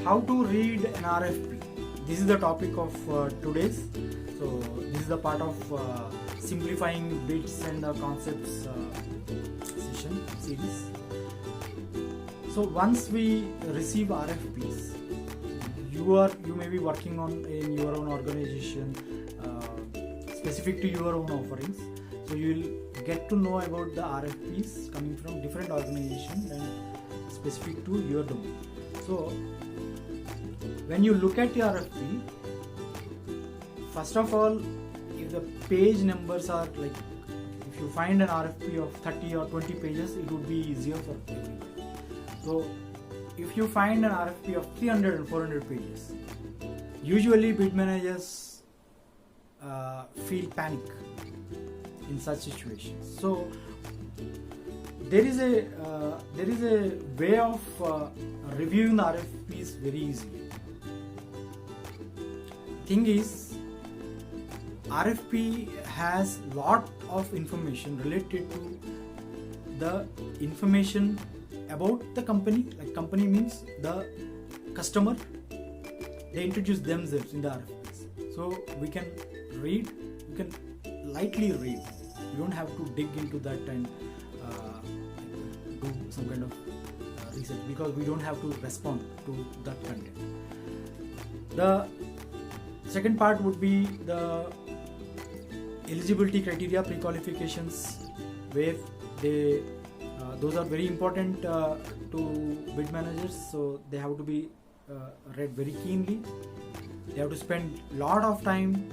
how to read an RFP. This is the topic of today's. So this is the part of simplifying bids and concepts series. So once we receive RFPs, you may be working on in your own organization specific to your own offerings. So you will get to know about the RFPs coming from different organizations and specific to your domain. So when you look at the RFP, first of all, if the page numbers are like, if you find an RFP of 30 or 20 pages, it would be easier for everybody. So if you find an RFP of 300 and 400 pages, usually bid managers feel panic in such situations. So there is a way of reviewing the RFPs very easily. Thing is, RFP has lot of information related to the information about the company. Like company means the customer. They introduce themselves in the RFPs. So we can read, you can lightly read. You don't have to dig into that and do some kind of research, because we don't have to respond to that content. The second part would be the eligibility criteria, pre-qualifications, where they those are very important to bid managers. So they have to be read very keenly. They have to spend a lot of time,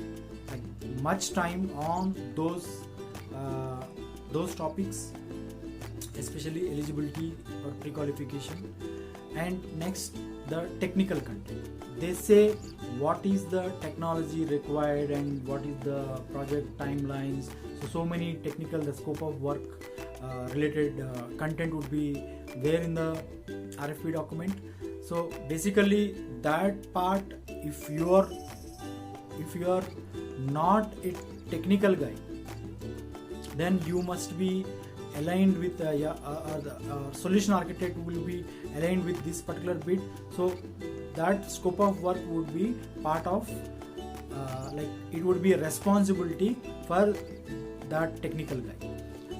like much time on those topics, especially eligibility or pre-qualification. And next, the technical content. They say what is the technology required and what is the project timelines. So many technical, the scope of work related content would be there in the RFP document. So basically that part, if you are not a technical guy, then you must be aligned with the solution architect will be aligned with this particular bid. So that scope of work would be part of like it would be a responsibility for that technical guy.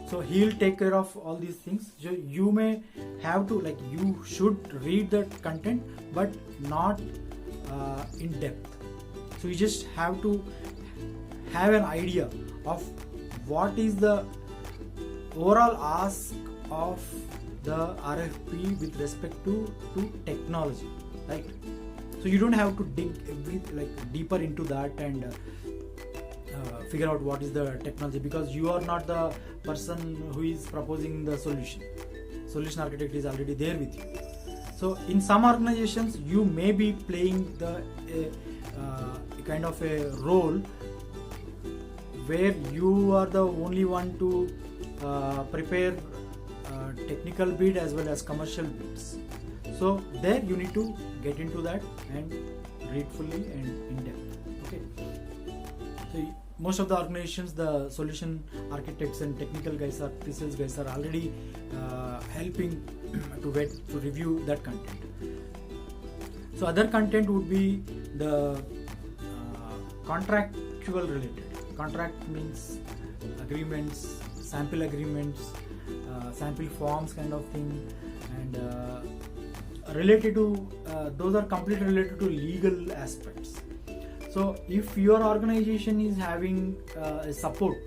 So he'll take care of all these things. So you may have to, like, you should read the content, but not in depth. So you just have to have an idea of what is the overall ask of the RFP with respect to technology, right? So you don't have to dig deeper into that and figure out what is the technology, because you are not the person who is proposing the solution. Solution architect is already there with you. So in some organizations, you may be playing the kind of a role where you are the only one to prepare technical bid as well as commercial bids. So there you need to get into that and read fully and in depth. Okay. So most of the organizations, the solution architects and technical guys or pre-sales guys are already helping to review that content. So other content would be the contractual related. Contract means agreements, sample agreements, sample forms kind of thing, and related to those are completely related to legal aspects. So if your organization is having support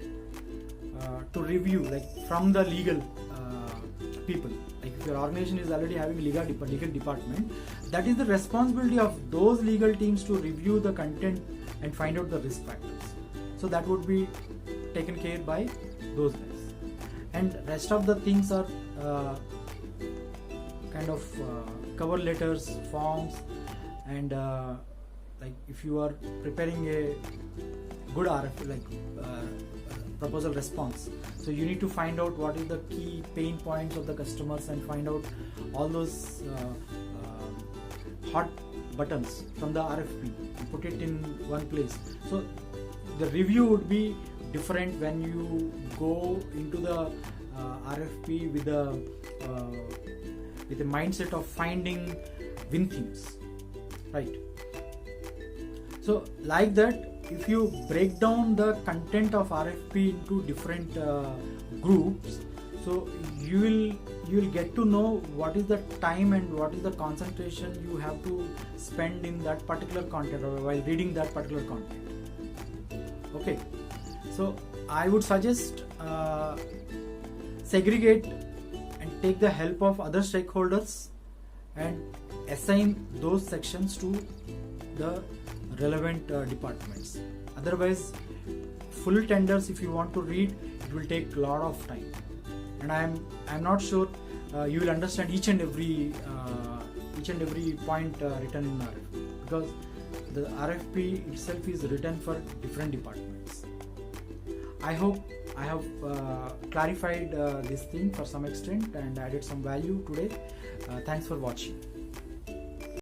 to review, like from the legal people, like if your organization is already having legal department, that is the responsibility of those legal teams to review the content and find out the risk factors. So that would be taken care by those guys. And rest of the things are kind of cover letters, forms, and like if you are preparing a good RFP, like proposal response, so you need to find out what is the key pain points of the customers and find out all those hot buttons from the RFP and put it in one place. So the review would be different when you go into the RFP with a mindset of finding win themes. right? So like that, if you break down the content of RFP into different groups, so you will get to know what is the time and what is the concentration you have to spend in that particular content or while reading that particular content. Okay, so I would suggest segregate and take the help of other stakeholders and assign those sections to the relevant departments. Otherwise, full tenders, if you want to read, it will take a lot of time, and I'm not sure you will understand each and every point written in RFP, because the RFP itself is written for different departments. I hope I have clarified this thing for some extent and added some value today. Thanks for watching.